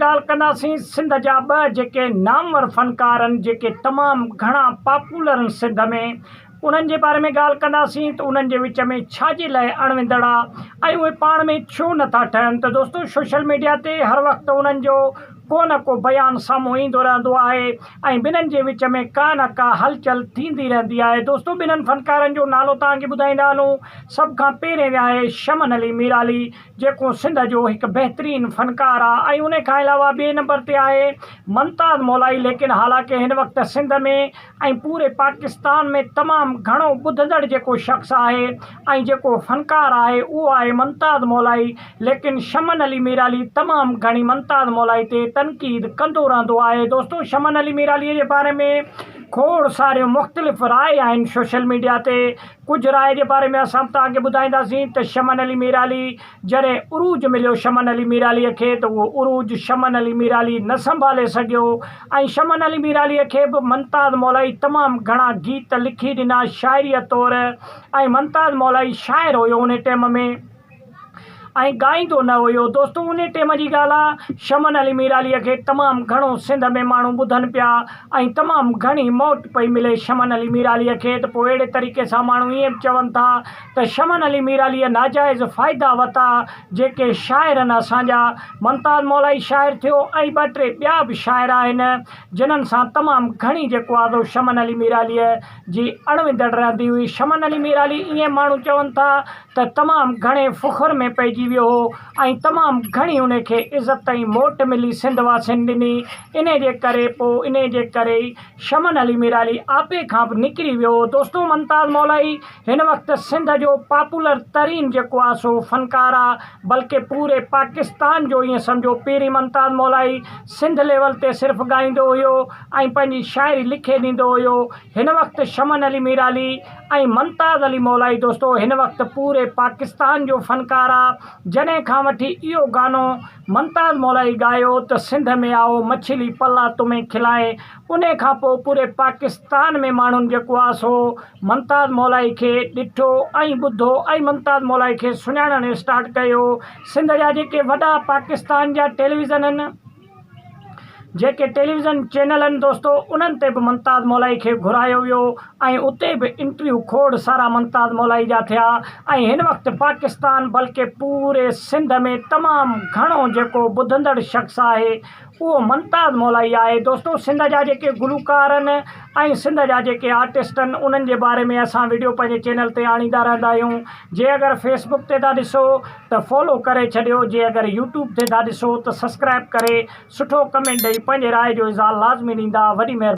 ॻाल्हि कंदासीं सिंध जा ॿ जेके नामवर फ़नकार आहिनि जेके तमामु घणा पॉपुलर आहिनि सिंध में, उन्हनि जे बारे में ॻाल्हि कंदासीं त उन्हनि जे विच में छाजे लाइ अणविंदड़ आहे ऐं उहे पाण में छो नथा ठहनि। त दोस्तो, सोशल मीडिया ते हर वक़्तु उन्हनि जो को न को बयानु साम्हूं ईंदो रहंदो आहे ऐं ॿिन्हिनि जे विच में का न का हलचल थींदी रहंदी आहे। दोस्तो, ॿिन्हिनि फ़नकारनि जो नालो तव्हांखे ॿुधाईंदा हलूं। सभ खां पहिरें आहे शमन अली मीराली, जेको सिंध जो हिकु बहितरीनु फ़नकार आहे। ऐं उन खां अलावा ॿिए नंबर ते आहे मुमताज़ मौलाई, लेकिन हालांकि हिन वक़्तु सिंध में ऐं पूरे पाकिस्तान में तमामु घणो ॿुधंदड़ जेको शख़्स आहे ऐं जेको फ़नकार आहे उहो आहे मुमताज़ मौलाई। लेकिन शमन अली मीराली तमामु घणी मुमताज़ मौलाई ते तनक़ीद कंदो रहंदो आहे। दोस्तो, शमन अली मीरालीअ जे बारे में खोड़ सारियूं मुख़्तलिफ़ राय आहिनि सोशल मीडिया ते। कुझु राय जे बारे में असां तव्हांखे ॿुधाईंदासीं त शमन अली मीराली जॾहिं उरूज मिलियो शमन अली मीरालीअ खे, त उहो उरूज शमन अली मीराली न संभाले सघियो ऐं शमन अली मीरालीअ खे बि मुमताज़ मौलाई तमामु घणा गीत लिखी ॾिना शाइरीअ तौरु, ऐं मुमताज़ मौलाई शाइर हुयो उन टाइम में ऐं ॻाईंदो न हुयो। दोस्तो, उन टाइम जी ॻाल्हि आहे, शमन अली मीरालीअ खे तमामु घणो सिंध में माण्हू ॿुधनि पिया ऐं तमामु घणी मौत पई मिले शमन अली मीरालीअ खे। त पोइ अहिड़े तरीक़े सां माण्हू ईअं बि चवनि था त शमन अली मीरालीअ नाजाइज़ फ़ाइदा वरिता जेके शाइर आहिनि असांजा। मुमताज़ मौलाई शाइर थियो ऐं ॿ टे ॿिया बि शाइर आहिनि जिन्हनि सां तमामु घणी जेको आहे शमन अली मीरालीअ जी अणविंदड़ रहंदी हुई। शमन अली मीराली ईअं माण्हू चवनि था त तमामु घणे फ़ुख़ुर में पइजी वियो हो ऐं तमामु घणी उन खे इज़त ऐं मोट मिली सिंध वासियुनि ॾिनी। इन जे करे पोइ इन जे करे शमन अली मीराली आपे खां बि निकिरी वियो। दोस्तो, मुमताज़ मौलाई हिन वक़्तु सिंध जो पॉपुलर तरीन जेको आहे सो फ़नकार आहे, बल्कि पूरे पाकिस्तान जो ईअं सम्झो। पहिरीं मुमताज़ मौलाई सिंध लेवल ते सिर्फ़ु ॻाईंदो हुयो ऐं पंहिंजी शाइरी लिखे ॾींदो हुयो। हिन वक़्तु शमन अली मीराली ऐं मुमताज़ अली मौलाई दोस्तो हिन वक़्तु पूरे पाकिस्तान जो फ़नकार आहे। जॾहिं खां वठी इहो गानो मुमताज़ मौलाई ॻायो त सिंध में आओ मछली पल्ला तुम्हें खिलाए, उन खां पोइ पूरे पाकिस्तान में माण्हुनि जेको आहे सो मुमताज़ मौलाई खे ॾिठो ऐं ॿुधो ऐं मुमताज़ मौलाई खे सुञाणणु स्टार्ट कयो। सिंध जा जेके वॾा पाकिस्तान जा टेलीविज़न आहिनि, जेके टेलीविज़न चैनल आहिनि दोस्तो, उन्हनि ते बि मुमताज़ मौलाई खे घुरायो वियो ऐं उते बि इंटरव्यू खोड़ सारा मुमताज़ मौलाई जा थिया। ऐं हिन वक़्तु पाकिस्तान बल्कि पूरे सिंध में तमामु घणो जेको ॿुधंदड़ शख़्स आहे उहो मुमताज़ मौलाई आहे। दोस्तो, सिंध जा जेके गुलूकार आहिनि ऐं सिंध जा जेके आर्टिस्ट आहिनि उन्हनि जे बारे में असां वीडियो पंहिंजे चैनल ते आणींदा रहंदा आहियूं। जे अगरि फेसबुक ते था ॾिसो त फॉलो करे छॾियो, जे अगरि यूट्यूब ते था ॾिसो त सब्सक्राइब करे सुठो कमेंट ॾेई पंहिंजे राय जो इज़हार लाज़मी ॾींदा। वॾी महिरबानी।